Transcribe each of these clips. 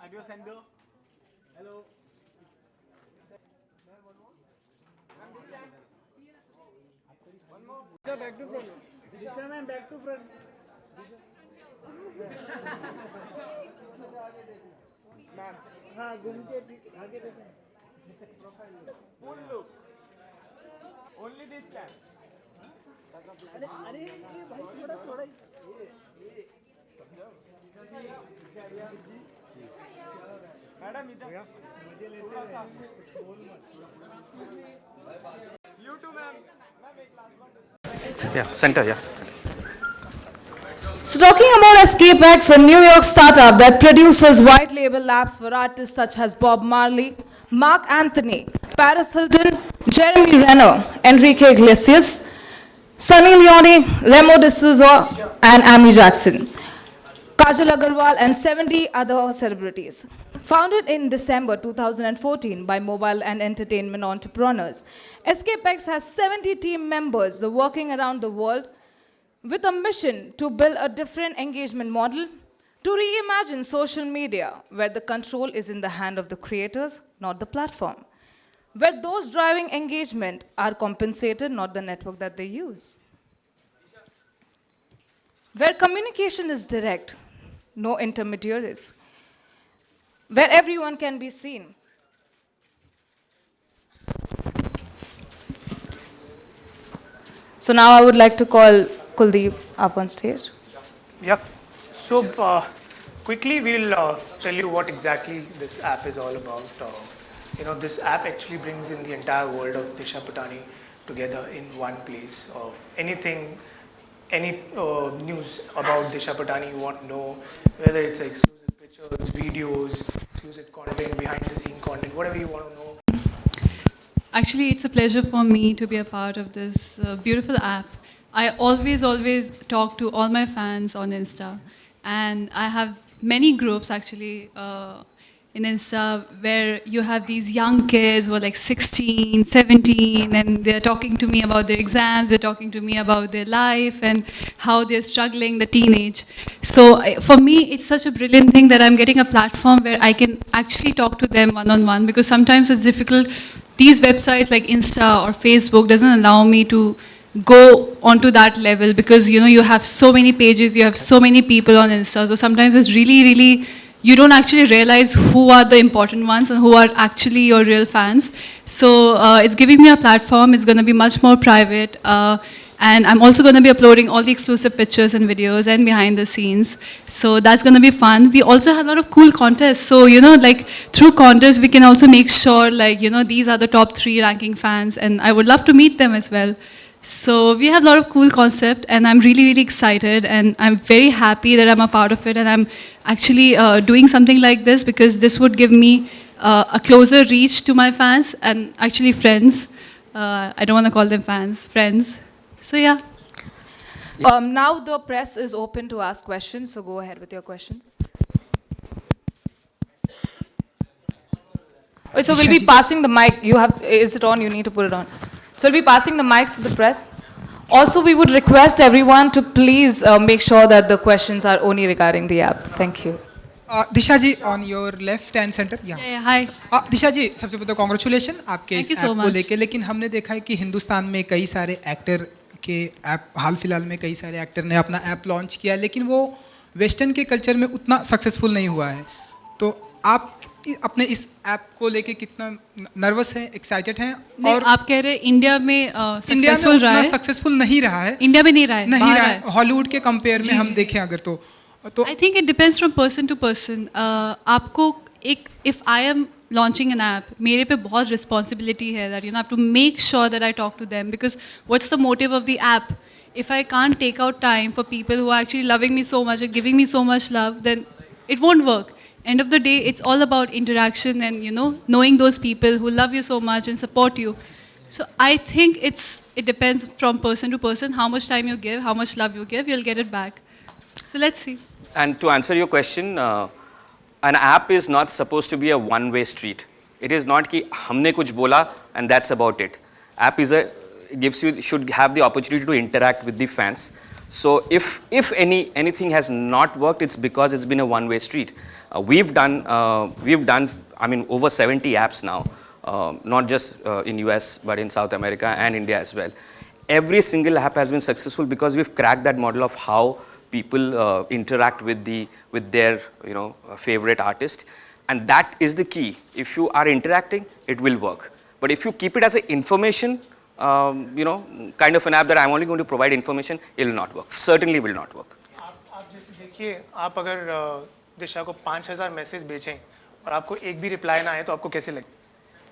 At your center. Hello. Disha, back to front. Disha ma'am, back to front. Ma'am हाँ घूम के आगे देखें full look only this time अरे अरे ये भाई थोड़ा थोड़ा मैडम इधर थोड़ा सा यू टू मैम एक last Yeah, center, yeah. So talking about EscapeX, a New York startup that produces white label labs for artists such as Bob Marley, Mark Anthony, Paris Hilton, Jeremy Renner, Enrique Iglesias, Sunny Leone, Remo D'Souza, and Amy Jackson, Kajal Agarwal, and 70 other celebrities. Founded in December 2014 by mobile and entertainment entrepreneurs, EscapeX has 70 team members working around the world with a mission to build a different engagement model to reimagine social media where the control is in the hand of the creators, not the platform. Where those driving engagement are compensated, not the network that they use. Where communication is direct, no intermediaries. Where everyone can be seen. So now I would like to call Kuldeep up on stage. Yeah. So quickly we'll tell you what exactly this app is all about. This app actually brings in the entire world of Disha Patani together in one place. Anything, any news about Disha Patani you want to know, whether it's exclusive pictures, videos, exclusive content, behind the scene content, whatever you want to know. Actually, it's a pleasure for me to be a part of this beautiful app. I always talk to all my fans on Insta, and I have many groups actually in Insta where you have these young kids who are like 16, 17, and they're talking to me about their exams, they're talking to me about their life and how they're struggling, the teenage. So for me, it's such a brilliant thing that I'm getting a platform where I can actually talk to them one-on-one, because sometimes it's difficult. These websites like Insta or Facebook doesn't allow me to go onto that level, because you have so many pages, you have so many people on Insta, so sometimes it's really you don't actually realize who are the important ones and who are actually your real fans. So it's giving me a platform. It's going to be much more private, and I'm also going to be uploading all the exclusive pictures and videos and behind the scenes, so that's going to be fun. We also have a lot of cool contests, so through contests we can also make sure these are the top 3 ranking fans, and I would love to meet them as well. So we have a lot of cool concept, and I'm really excited, and I'm very happy that I'm a part of it, and I'm actually doing something like this because this would give me a closer reach to my fans and actually friends. I don't want to call them fans, friends. So yeah. Now the press is open to ask questions, so go ahead with your questions. So we'll be passing the mic. Is it on? You need to put it on. So we'll be passing the mics to the press. Also, we would request everyone to please make sure that the questions are only regarding the app. Thank you. Disha ji, on your left and center. Yeah, hi. Disha ji, सबसे पहले congratulation आपके इस app को लेके, लेकिन हमने देखा है कि हिंदुस्तान में कई सारे एक्टर के ऐप, हाल फिलहाल में कई सारे एक्टर ने अपना ऐप लॉन्च किया, लेकिन वो वेस्टर्न के कल्चर में उतना सक्सेसफुल नहीं हुआ है. तो आप अपने इस ऐप को लेके कितना नर्वस हैं, एक्साइटेड हैं? और आप कह रहे हैं इंडिया में सक्सेसफुल रहा है? सक्सेसफुल नहीं रहा है. इंडिया में नहीं रहा है, हॉलीवुड के कंपेयर में हम देखें अगर तो I think it depends from person to person. आपको if I am launching an app, मेरे पे बहुत responsibility है that I have to make sure that I talk to them, because what's the motive of the app? If I can't take out time for people who are actually loving me so much and giving me so much love, then it won't work. End of the day, it's all about interaction and knowing those people who love you so much and support you. So I think it depends from person to person, how much time you give, how much love you give, you'll get it back. So let's see. And to answer your question, an app is not supposed to be a one-way street. It is not कि हमने कुछ बोला and that's about it. App is should have the opportunity to interact with the fans. So if anything has not worked, it's because it's been a one-way street. We've done I mean over 70 apps now, not just in US but in South America and India as well. Every single app has been successful because we've cracked that model of how people interact with their favorite artist, and that is the key. If you are interacting, it will work. But if you keep it as an information, kind of an app that I'm only going to provide information, it will not work. Certainly will not work. आप जैसे देखिए, आप अगर दिशा को 5000 message भेजें और आपको एक भी रिप्लाई ना आए तो आपको कैसे लगे?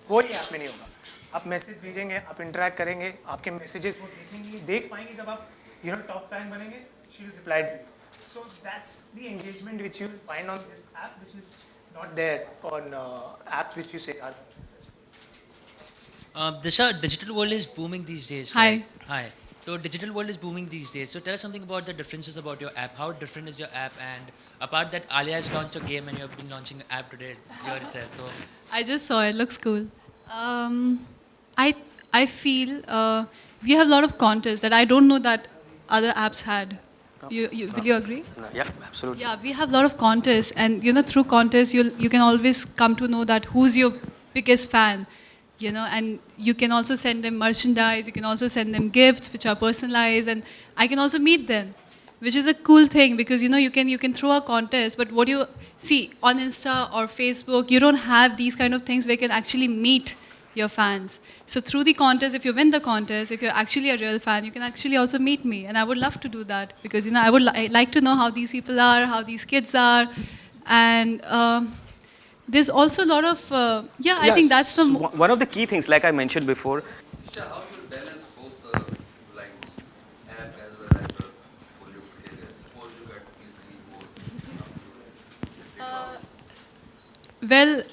कोई ऐप में नहीं होगा. आप मैसेज भेजेंगे, आप इंटरेक्ट करेंगे, आपके मैसेजेस वो देखेंगे, देख पाएंगे. जब आप टॉप फैन बनेंगे, she will reply to you. So that's the engagement which you will find on this app, which is not there on apps which you say are successful. Disha, digital world is booming these days. Hi. Right? Hi. So digital world is booming these days. So tell us something about the differences about your app. How different is your app? And apart that, Alia has launched a game and you have been launching an app today yourself. So I just saw it. Looks cool. I feel we have a lot of contests that I don't know that other apps had. Will you agree? Yeah, absolutely. Yeah, we have a lot of contests, and through contests you can always come to know that who's your biggest fan. And you can also send them merchandise. You can also send them gifts which are personalized, and I can also meet them, which is a cool thing because you can throw a contest, but what you see on Insta or Facebook, you don't have these kind of things where you can actually meet your fans. So through the contest, if you win the contest, if you're actually a real fan, you can actually also meet me, and I would love to do that because I would like to know how these people are, how these kids are, and there's also a lot of I think that's the one of the key things, like I mentioned before. How do you balance both the lines, app as well as the Hollywood area? Suppose you got busy both. Well,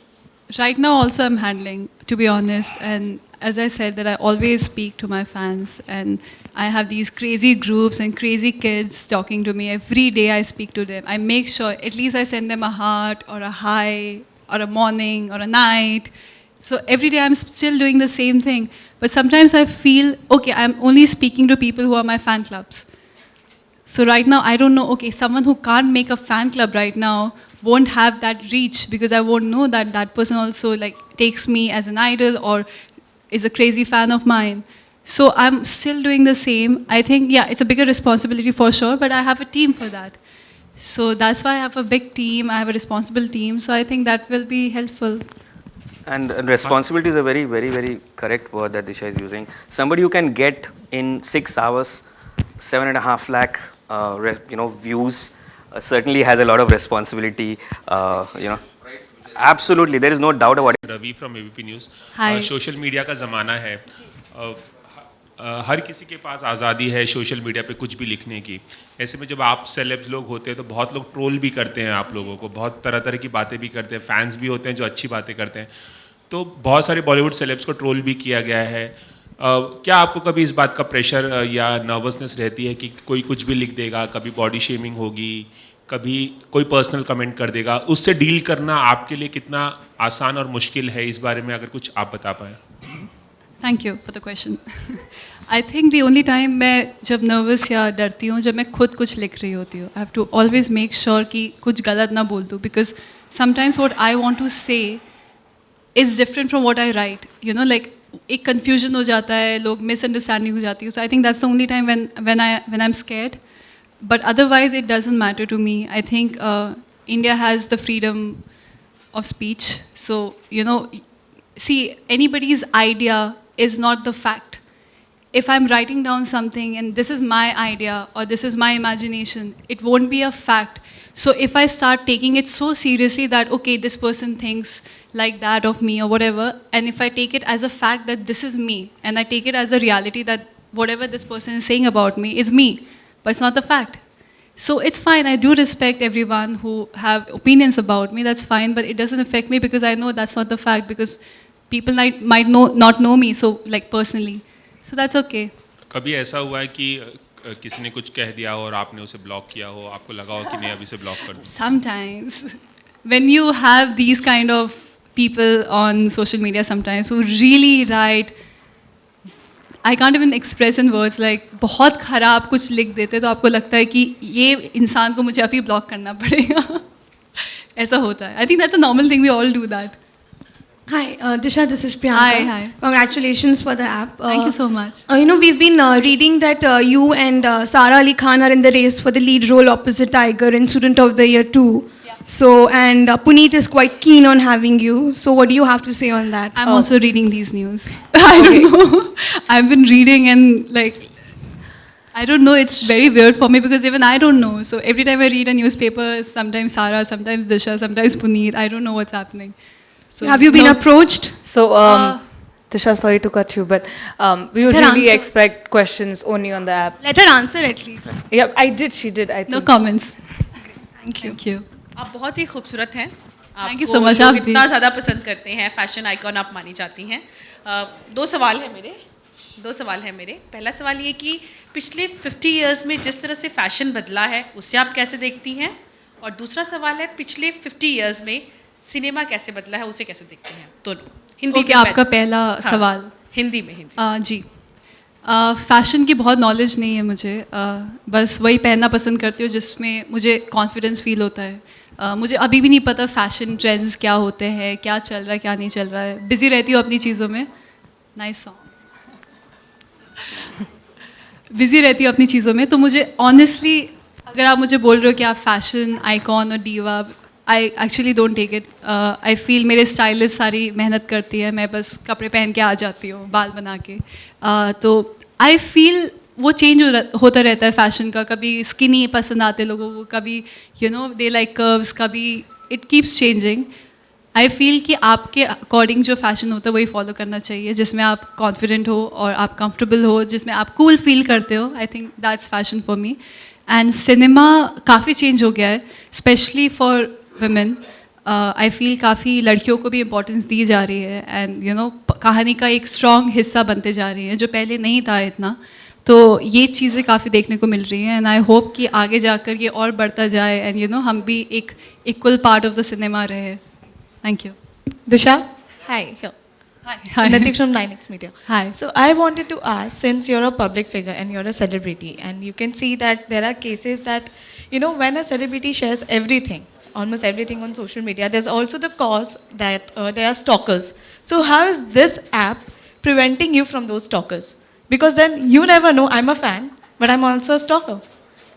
right now also I'm handling, to be honest, and as I said that I always speak to my fans, and I have these crazy groups and crazy kids talking to me. Every day I speak to them. I make sure at least I send them a heart or a hi or a morning or a night. So every day I'm still doing the same thing. But sometimes I feel, okay, I'm only speaking to people who are my fan clubs. So right now I don't know, okay, someone who can't make a fan club right now won't have that reach because I won't know that that person also takes me as an idol or is a crazy fan of mine. So I'm still doing the same. I think, it's a bigger responsibility for sure, but I have a team for that. So that's why I have a big team, I have a responsible team, so I think that will be helpful. And responsibility is a very, very, very correct word that Disha is using. Somebody who can get in 6 hours, 7.5 lakh, views, certainly has a lot of responsibility, Absolutely, there is no doubt about it. Ravi from ABP news. Hi. Social media का ज़माना है. हर किसी के पास आज़ादी है social media पे कुछ भी लिखने की. ऐसे में जब आप सेलेब्स लोग होते हैं तो बहुत लोग ट्रोल भी करते हैं आप लोगों को, बहुत तरह तरह की बातें भी करते हैं. फैंस भी होते हैं जो अच्छी बातें करते हैं. तो बहुत सारे बॉलीवुड सेलेब्स को ट्रोल भी किया गया है. क्या आपको कभी इस बात का प्रेशर या नर्वसनेस रहती है कि कोई कुछ भी लिख देगा, कभी बॉडी शेमिंग होगी, कभी कोई पर्सनल कमेंट कर देगा, उससे डील करना आपके लिए कितना आसान और मुश्किल है? इस बारे में अगर कुछ आप बता पाएँ. Thank you for the question. I think the only time मैं जब नर्वस या डरती हूँ जब मैं खुद कुछ लिख रही होती हूँ. I have to always make sure कि कुछ गलत ना बोल दूँ because sometimes what I want to say is different from what I write. एक confusion हो जाता है, लोग misunderstanding हो जाती है. So I think that's the only time when I'm scared. But otherwise it doesn't matter to me. I think India has the freedom of speech. So, see, anybody's idea is not the fact. If I'm writing down something and this is my idea or this is my imagination, it won't be a fact. So if I start taking it so seriously that, okay, this person thinks like that of me or whatever, and if I take it as a fact that this is me, and I take it as a reality that whatever this person is saying about me is me, but it's not the fact. So it's fine. I do respect everyone who have opinions about me. That's fine, but it doesn't affect me because I know that's not the fact because people might not know me so personally. So that's okay. कभी ऐसा हुआ है कि किसी ने कुछ कह दिया हो और आपने उसे ब्लॉक किया हो, आपको लगा हो कि नहीं अभी से ब्लॉक कर दूं? Sometimes when you have these kind of people on social media sometimes who really write, I can't even express in words, like बहुत ख़राब कुछ लिख देते तो आपको लगता है कि ये इंसान को मुझे अभी ब्लॉक करना पड़ेगा. ऐसा होता है. I think that's a normal thing. We all do that. Hi, Disha, this is Priyanka. Hi. Congratulations for the app. Thank you so much. We've been reading that you and Sara Ali Khan are in the race for the lead role opposite Tiger in Student of the Year 2. So, and Puneet is quite keen on having you. So, what do you have to say on that? I'm also reading these news. I don't know. I've been reading and like, I don't know, it's very weird for me because even I don't know. So every time I read a newspaper, sometimes Sara, sometimes Disha, sometimes Puneet, I don't know what's happening. So have you been approached? So, Disha, sorry to cut you, but we usually expect questions only on the app. Let her answer at least. Yeah, I did, she did, I think. No comments. Thank you. Thank you. आप बहुत ही खूबसूरत हैं. Thank you so much. आप इतना ज़्यादा पसंद करते हैं, फैशन आइकॉन आप मानी जाती हैं. दो सवाल है मेरे. पहला सवाल ये कि पिछले 50 इयर्स में जिस तरह से फैशन बदला है उसे आप कैसे देखती हैं, और दूसरा सवाल है पिछले 50 इयर्स में सिनेमा कैसे बदला है उसे कैसे देखते हैं. दोनों हिंदी Okay, आपका पहला सवाल. हिंदी में. जी. फैशन की बहुत नॉलेज नहीं है मुझे. बस वही पहनना पसंद करती हूँ जिसमें मुझे कॉन्फिडेंस फील होता है. मुझे अभी भी नहीं पता फैशन ट्रेंड्स क्या होते हैं, क्या चल रहा है, क्या नहीं चल रहा है. बिजी रहती हूँ अपनी चीज़ों में. Nice song. बिजी रहती हूँ अपनी चीज़ों में. तो मुझे ऑनेस्टली अगर आप मुझे बोल रहे हो कि आप फैशन आइकॉन और diva, I actually don't take it. I feel मेरे स्टाइलिस्ट सारी मेहनत करती है, मैं बस कपड़े पहन के आ जाती हूँ बाल बना के. तो आई फील वो चेंज होता रहता है फैशन का. कभी स्किनी पसंद आते लोगों को, कभी दे लाइक कर्व्स, कभी it keeps changing. I feel कि आपके अकॉर्डिंग जो फैशन होता है वही फॉलो करना चाहिए, जिसमें आप कॉन्फिडेंट हो और आप कंफर्टेबल हो, जिसमें आप कूल फील करते हो. I think that's fashion for me. And cinema काफ़ी चेंज हो गया है, specially for women. I feel काफ़ी लड़कियों को भी इम्पोर्टेंस दी जा रही है एंड कहानी का एक स्ट्रॉन्ग हिस्सा बनते जा रही है जो पहले नहीं था इतना. तो ये चीज़ें काफ़ी देखने को मिल रही हैं एंड आई होप कि आगे जाकर ये और बढ़ता जाए एंड हम भी एक equal part of the cinema रहे. Thank you. Disha? Hi, here. Hi. Nati from 9X Media. Hi. So I wanted to ask, since you're a public figure and you're a celebrity, and you can see that there are cases that, when a celebrity shares everything, almost everything on social media, there's also the cause that there are stalkers. So how is this app preventing you from those stalkers? Because then you never know, I'm a fan, but I'm also a stalker.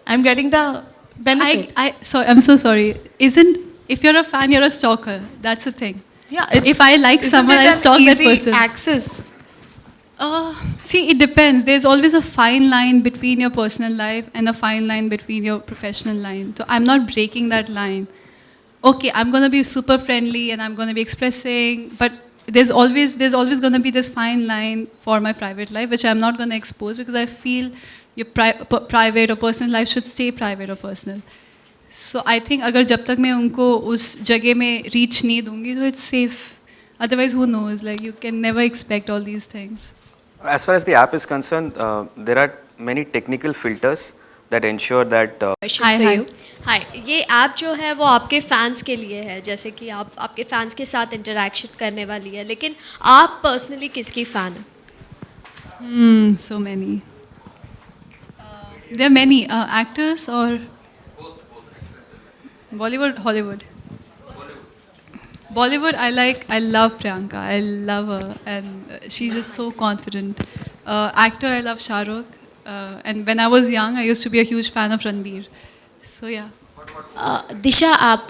I'm getting the benefit. I'm so sorry. If you're a fan, you're a stalker. That's the thing. Yeah. If I like someone, I stalk that person. Access. See, it depends. There's always a fine line between your personal life and a fine line between your professional line. So I'm not breaking that line. Okay, I'm going to be super friendly and I'm going to be expressing, but there's always going to be this fine line for my private life, which I'm not going to expose because I feel your private or personal life should stay private or personal. So I think अगर जब तक मैं उनको उस जगह में reach नहीं दूँगी तो it's safe. Otherwise, who knows? Like you can never expect all these things. As far as the app is concerned, there are many technical filters that ensure that. Hi. ये ऐप जो है वो आपके fans के लिए है, जैसे कि आप आपके फैंस के साथ इंटरेक्शन करने वाली है, लेकिन आप पर्सनली किसकी फ़ैन हैं? So many. There are many actors or Bollywood, Hollywood. Bollywood, I love Priyanka. I love her, and she's just so confident. Actor, I love Shah Rukh, and when I was young, I used to be a huge fan of Ranbir. So yeah. दिशा, आप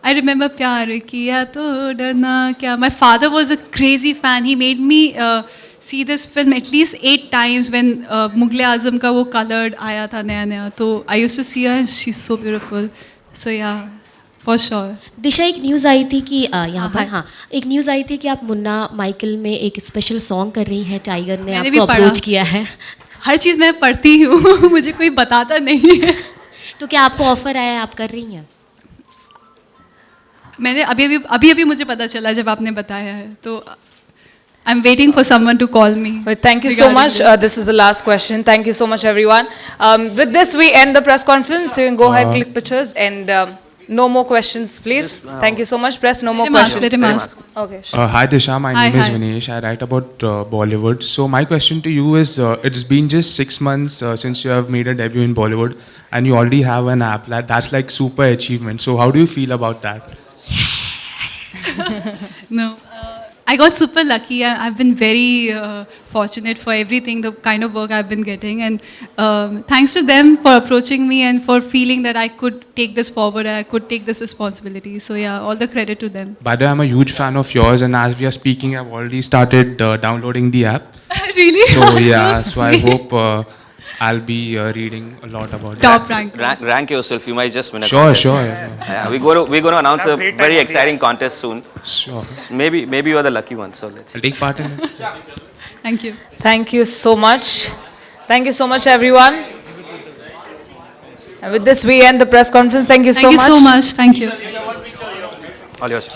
I remember प्यार किया तो डरना क्या. My father was a crazy fan. He made me see this film at least 8 times when Mughal-e-Azam का वो colored आया था नया. तो I used to see her and she's so beautiful. So yeah, for sure. दिशा, एक news आई थी कि यहाँ पर एक न्यूज़ आई थी कि आप मुन्ना माइकल में एक स्पेशल सॉन्ग कर रही हैं. टाइगर ने आपको अप्रोच किया है. हर चीज़ मैं पढ़ती हूँ. मुझे कोई बताता नहीं है. तो क्या आपको ऑफर आया, आप कर रही हैं? मैंने अभी मुझे पता चला जब आपने बताया है. तो I'm waiting for someone to call me. Well, thank you so much. This is the last question. Thank you so much, everyone. With this, we end the press conference. You can go ahead, click pictures, and No more questions, please. Thank you so much. Press no more Let him ask, questions. let him ask. Okay. Sure. Hi Disha, my Hi, name is hi. Vinesh. I write about Bollywood. So my question to you is, it's been just 6 months since you have made a debut in Bollywood, and you already have an app. That's like super achievement. So how do you feel about that? No, I got super lucky. I've been very fortunate for everything, the kind of work I've been getting. And thanks to them for approaching me and for feeling that I could take this forward, I could take this responsibility. So yeah, all the credit to them. By the way, I'm a huge fan of yours, and as we are speaking, I've already started downloading the app. Really? So yeah, so I hope I'll be reading a lot about Top that. rank. Rank yourself. You might just win a Sure, contest. sure. Yeah, we're going to announce a very exciting contest soon. Sure. Maybe you are the lucky one. So let's see. I'll take part in it. Thank you. Thank you so much. Thank you so much, everyone. And with this, we end the press conference. Thank you so much. Thank you so much. Thank you. All yours.